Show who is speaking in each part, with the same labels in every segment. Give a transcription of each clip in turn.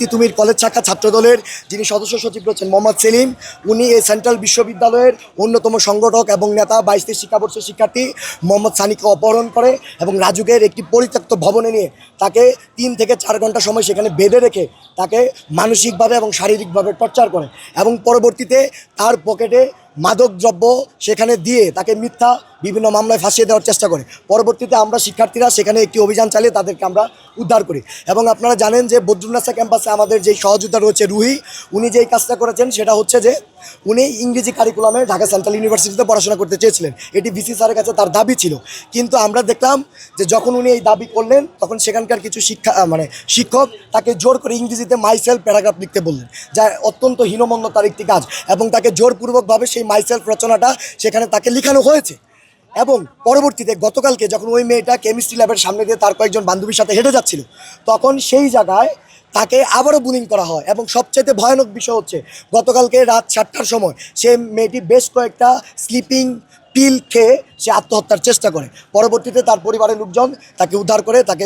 Speaker 1: Titumir college শাখা ছাত্রদলের যিনি সদস্য সচিব রয়েছেন মোহাম্মদ সেলিম, উনি এই সেন্ট্রাল বিশ্ববিদ্যালয়ের অন্যতম সংগঠক এবং নেতা। 22 শিক্ষাবর্ষের শিক্ষার্থী মোহাম্মদ সানিকে অপহরণ করে এবং রাজুকের একটি পরিত্যক্ত ভবনে নিয়ে তাকে 3 থেকে 4 ঘন্টা সময় সেখানে বেঁধে রেখে তাকে মানসিকভাবে এবং শারীরিকভাবে টর্চার করে এবং পরবর্তীতে তার পকেটে মাদকদ্রব্য সেখানে দিয়ে তাকে মিথ্যা বিভিন্ন মামলায় ফাঁসিয়ে দেওয়ার চেষ্টা করে। পরবর্তীতে আমরা শিক্ষার্থীরা সেখানে একটি অভিযান চালিয়ে তাদেরকে আমরা উদ্ধার করি এবং আপনারা জানেন যে বদরুন্নাসা ক্যাম্পাসে আমাদের যেই সহযোদ্ধা রয়েছে রুহি, উনি যেই কাজটা করেছেন সেটা হচ্ছে যে উনি ইংরেজি কারিকুলামে ঢাকা সেন্ট্রাল ইউনিভার্সিটিতে পড়াশোনা করতে চেয়েছিলেন। এটি ভিসি স্যারের কাছে তার দাবি ছিল, কিন্তু আমরা দেখলাম যে যখন উনি এই দাবি করলেন তখন সেখানকার কিছু শিক্ষক তাকে জোর করে ইংরেজিতে মাইসেলফ প্যারাগ্রাফ লিখতে বললেন, যা অত্যন্ত হীনমন্যতার একটি কাজ এবং তাকে জোরপূর্বকভাবে সেই মাইসেলফ রচনাটা সেখানে তাকে লেখানো হয়েছে। এবং পরবর্তীতে গতকালকে যখন ওই মেয়েটা কেমিস্ট্রি ল্যাবের সামনে দিয়ে তার কয়েকজন বান্ধবীর সাথে হেঁটে যাচ্ছিল, তখন সেই জায়গায় তাকে আবারও বুলিং করা হয় এবং সবচেয়ে ভয়ানক বিষয় হচ্ছে গতকালকে রাত 7টার সময় সে মেয়েটি বেশ কয়েকটা স্লিপিং পিল খেয়ে সে আত্মহত্যার চেষ্টা করে। পরবর্তীতে তার পরিবারের লোকজন তাকে উদ্ধার করে তাকে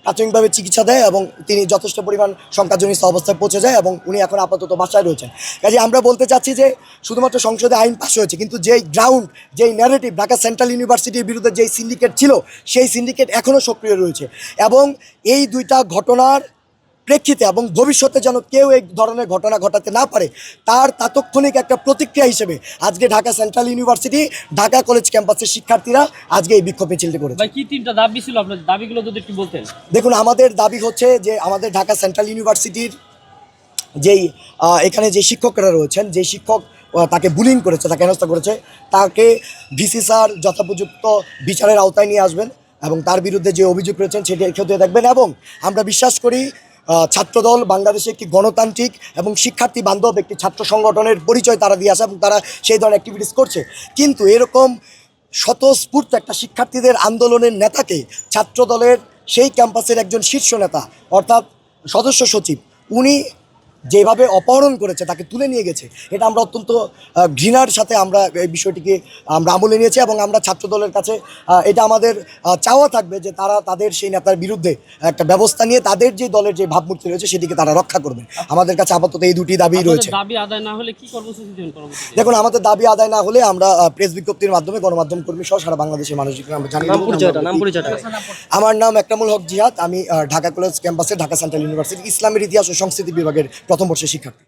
Speaker 1: প্রাথমিকভাবে চিকিৎসা দেয় এবং তিনি যথেষ্ট পরিমাণ শঙ্কাজনিত অবস্থায় পৌঁছে যায় এবং উনি এখন আপাতত বাসায় রয়েছেন। কাজে আমরা বলতে চাচ্ছি যে শুধুমাত্র সংসদে আইন পাস হয়েছে, কিন্তু যেই গ্রাউন্ড, যেই ন্যারেটিভ ঢাকা সেন্ট্রাল ইউনিভার্সিটির বিরুদ্ধে যেই সিন্ডিকেট ছিল সেই সিন্ডিকেট এখনও সক্রিয় রয়েছে এবং এই দুইটা ঘটনার প্রেক্ষিতে এবং ভবিষ্যতে যেন কেউ এই ধরনের ঘটনা ঘটাতে না পারে তার তাৎক্ষণিক একটা প্রতিক্রিয়া হিসেবে আজকে Dhaka central university Dhaka college ক্যাম্পাসের শিক্ষার্থীরা আজকে এই বিক্ষোভ মিছিলটি করেছে।
Speaker 2: ভাই, কি তিনটা দাবি ছিল আপনার? দাবিগুলো যদি একটু বলতেন।
Speaker 1: দেখুন, আমাদের দাবি হচ্ছে যে আমাদের ঢাকা সেন্ট্রাল ইউনিভার্সিটির যেই এখানে যে শিক্ষকরা রয়েছেন, যে শিক্ষক তাকে বুলিং করেছে, তাকে হেনস্থা করেছে, তাকে ভিসি স্যার যথোপযুক্ত বিচারের আওতায় নিয়ে আসবেন এবং তার বিরুদ্ধে যে অভিযোগ রয়েছেন সেটি খতিয়ে দেখবেন। এবং আমরা বিশ্বাস করি ছাত্রদল বাংলাদেশে একটি গণতান্ত্রিক এবং শিক্ষার্থী বান্ধব একটি ছাত্র সংগঠনের পরিচয় তারা দিয়ে আসে এবং তারা সেই ধরনের অ্যাক্টিভিটিস করছে, কিন্তু এরকম স্বতঃস্ফূর্ত একটা শিক্ষার্থীদের আন্দোলনের নেতাকে ছাত্রদলের সেই ক্যাম্পাসের একজন শীর্ষ নেতা অর্থাৎ সদস্য সচিব উনি যেভাবে অপহরণ করেছে, তাকে তুলে নিয়ে গেছে, এটা আমরা অত্যন্ত ঘৃণার সাথে আমরা এই বিষয়টিকে আমরা আমলে নিয়েছি এবং আমরা ছাত্রদলের কাছে এটা আমাদের চাওয়া থাকবে যে তারা তাদের সেই নেতার বিরুদ্ধে একটা ব্যবস্থা নিয়ে তাদের যে দলের যে ভাবমূর্তি রয়েছে সেটিকে তারা রক্ষা করবে। আমাদের কাছে আপাতত এই দুটি দাবি রয়েছে।
Speaker 2: দাবি আদায় না হলে কি কর্মসূচি দেবেন?
Speaker 1: দেখুন, আমাদের দাবি আদায় না হলে আমরা প্রেস বিজ্ঞপ্তির মাধ্যমে গণমাধ্যম কর্মী সহ সারা বাংলাদেশের মানুষকে আমরা জানিয়ে আমার নাম একরামুল হক জিহাদ, আমি ঢাকা কলেজ ক্যাম্পাসে ঢাকা সেন্ট্রাল ইউনিভার্সিটি ইসলামের ইতিহাস ও সংস্কৃতি বিভাগের প্রথম বর্ষের শিক্ষার্থী।